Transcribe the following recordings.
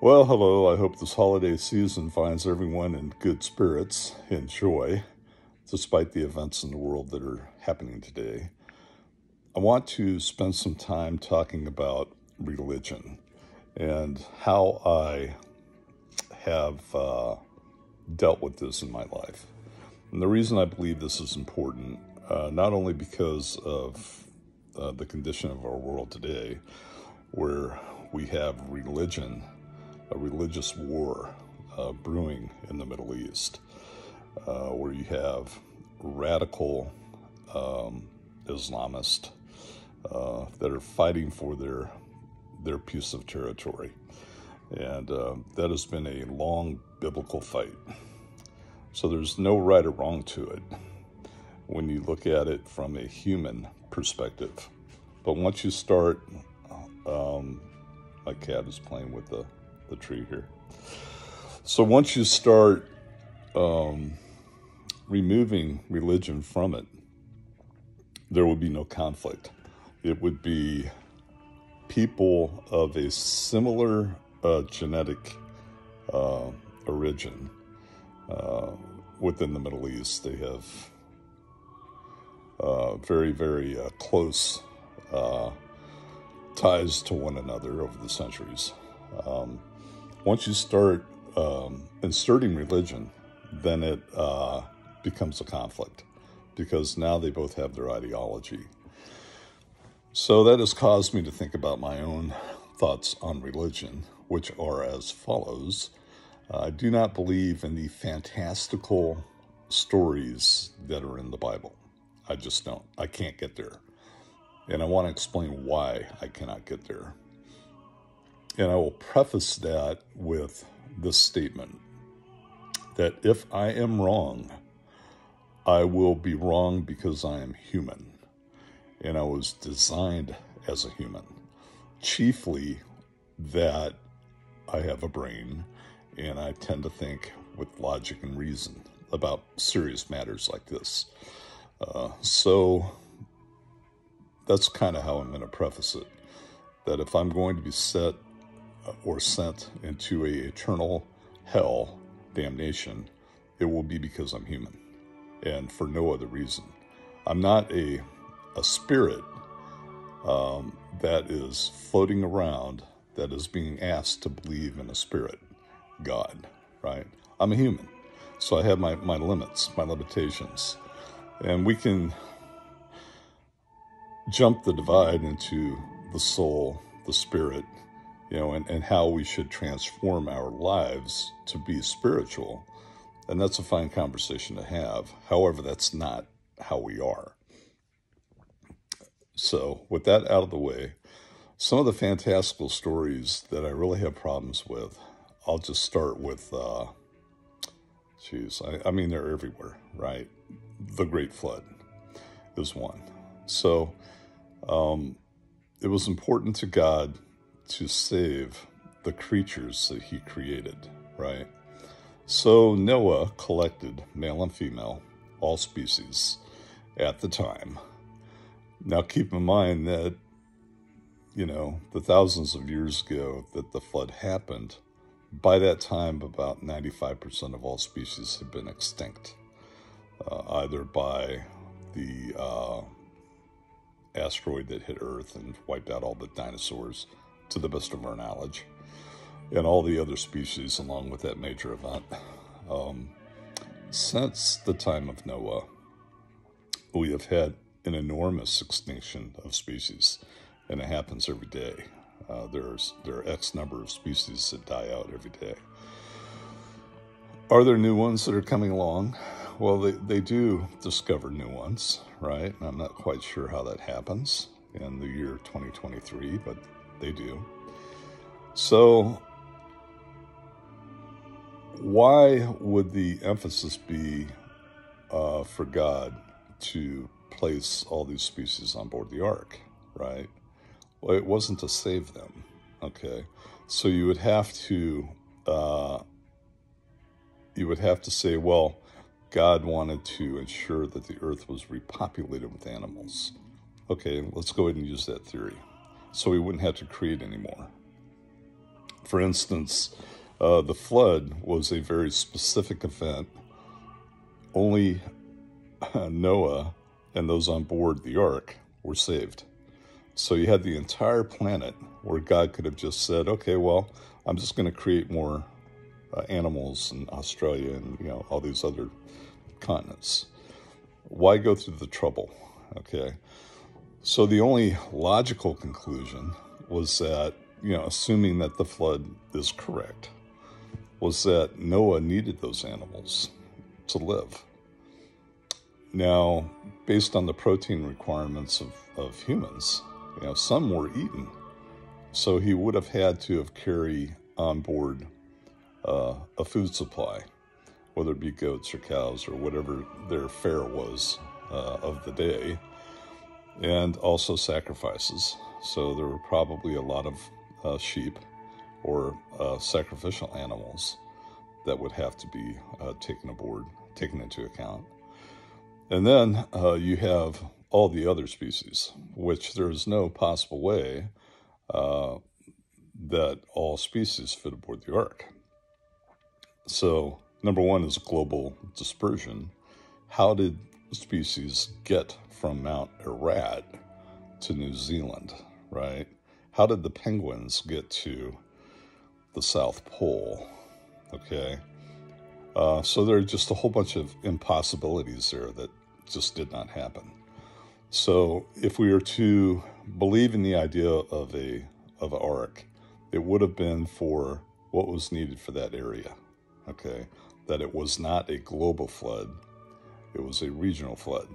Well, hello. I hope this holiday season finds everyone in good spirits and joy, despite the events in the world that are happening today. I want to spend some time talking about religion and how I have dealt with this in my life. And the reason I believe this is important, not only because of the condition of our world today, where we have religion, a religious war brewing in the Middle East, where you have radical Islamists that are fighting for their piece of territory. And that has been a long biblical fight. So there's no right or wrong to it when you look at it from a human perspective. But once you start, my cat is playing with the tree here. So once you start removing religion from it, there would be no conflict. It would be people of a similar genetic origin within the Middle East. They have very, very close ties to one another over the centuries. Once you start inserting religion, then it becomes a conflict, because now they both have their ideology. So that has caused me to think about my own thoughts on religion, which are as follows. I do not believe in the fantastical stories that are in the Bible. I just don't. I can't get there. And I want to explain why I cannot get there. And I will preface that with this statement, that if I am wrong, I will be wrong because I am human. And I was designed as a human. Chiefly that I have a brain and I tend to think with logic and reason about serious matters like this. So that's kind of how I'm going to preface it. That if I'm going to be set or sent into a eternal hell, damnation, it will be because I'm human, and for no other reason. I'm not a spirit that is floating around, that is being asked to believe in a spirit, God, right? I'm a human, so I have my limits, my limitations, and we can jump the divide into the soul, the spirit, and how we should transform our lives to be spiritual. And that's a fine conversation to have. However, that's not how we are. So with that out of the way, some of the fantastical stories that I really have problems with, I'll just start with, I mean, they're everywhere, right? The Great Flood is one. So it was important to God to save the creatures that he created, right? So Noah collected male and female, all species, at the time. Now keep in mind that, the thousands of years ago that the flood happened, by that time about 95% of all species had been extinct, either by the asteroid that hit Earth and wiped out all the dinosaurs, to the best of our knowledge, and all the other species along with that major event. Since the time of Noah, we have had an enormous extinction of species, and it happens every day. There are X number of species that die out every day. Are there new ones that are coming along? Well, they do discover new ones, right? And I'm not quite sure how that happens in the year 2023, but they do. So why would the emphasis be for God to place all these species on board the ark, right? Well, it wasn't to save them, okay? So you would have to say, well, God wanted to ensure that the earth was repopulated with animals. Okay, let's go ahead and use that theory. So we wouldn't have to create anymore. For instance, the flood was a very specific event. Only Noah and those on board the ark were saved. So you had the entire planet where God could have just said, okay, well, I'm just going to create more animals in Australia and, all these other continents. Why go through the trouble? Okay. So the only logical conclusion was that, assuming that the flood is correct, was that Noah needed those animals to live. Now, based on the protein requirements of humans, some were eaten. So he would have had to have carried on board a food supply, whether it be goats or cows or whatever their fare was of the day, and also sacrifices. So there were probably a lot of sheep or sacrificial animals that would have to be taken into account. And then you have all the other species, which there is no possible way that all species fit aboard the ark. So, number one is global dispersion. How did species get from Mount Ararat to New Zealand, right? How did the penguins get to the South Pole, okay? So there are just a whole bunch of impossibilities there that just did not happen. So if we were to believe in the idea of an ark, it would have been for what was needed for that area, okay? That it was not a global flood, it was a regional flood.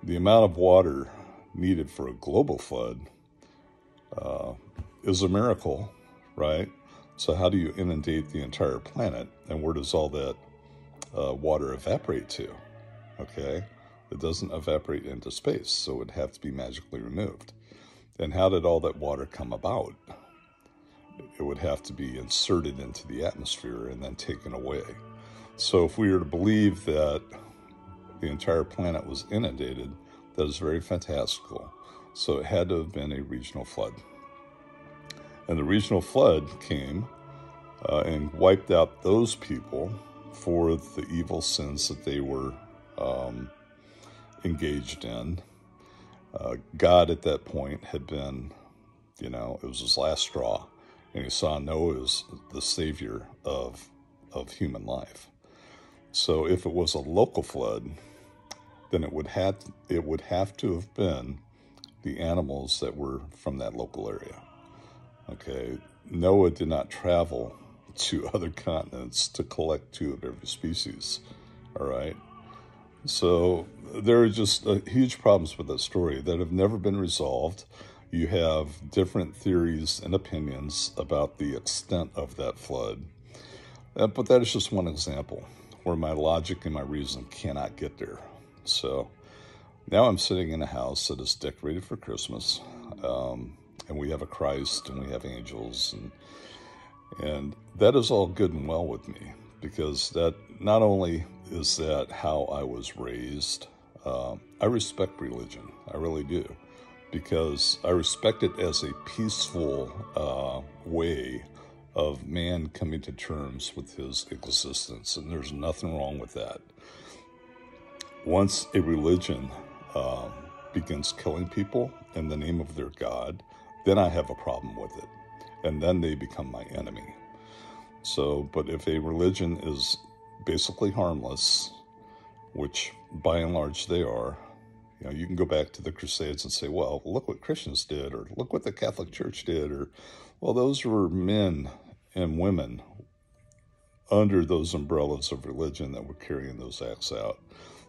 The amount of water needed for a global flood is a miracle, right? So how do you inundate the entire planet, and where does all that water evaporate to? Okay, it doesn't evaporate into space, so it would have to be magically removed. And how did all that water come about? It would have to be inserted into the atmosphere and then taken away. So if we were to believe that the entire planet was inundated, that is very fantastical. So it had to have been a regional flood. And the regional flood came and wiped out those people for the evil sins that they were engaged in. God at that point had been, it was his last straw. And he saw Noah as the savior of human life. So if it was a local flood, then it would have to have been the animals that were from that local area. Okay, Noah did not travel to other continents to collect two of every species. All right. So there are just huge problems with that story that have never been resolved. You have different theories and opinions about the extent of that flood. But that is just one example where my logic and my reason cannot get there. So now I'm sitting in a house that is decorated for Christmas, and we have a Christ and we have angels, and that is all good and well with me, because that not only is that how I was raised, I respect religion, I really do, because I respect it as a peaceful way of man coming to terms with his existence, and there's nothing wrong with that. Once a religion begins killing people in the name of their God, then I have a problem with it, and then they become my enemy. So, but if a religion is basically harmless, which by and large they are, you can go back to the Crusades and say, well, look what Christians did, or look what the Catholic Church did, or, well, those were men and women under those umbrellas of religion that were carrying those acts out.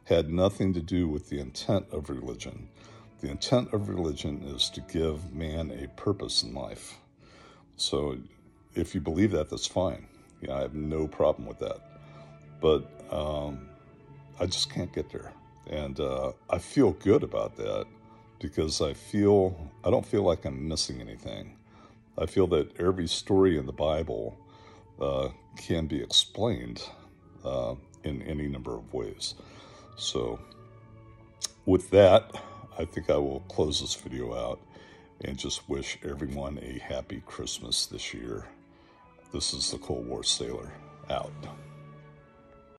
Had nothing to do with the intent of religion. The intent of religion is to give man a purpose in life. So if you believe that, that's fine. I have no problem with that. But I just can't get there. And I feel good about that, because I don't feel like I'm missing anything. I feel that every story in the Bible can be explained in any number of ways. So with that, I think I will close this video out and just wish everyone a happy Christmas this year. This is the Cold War Sailor, out.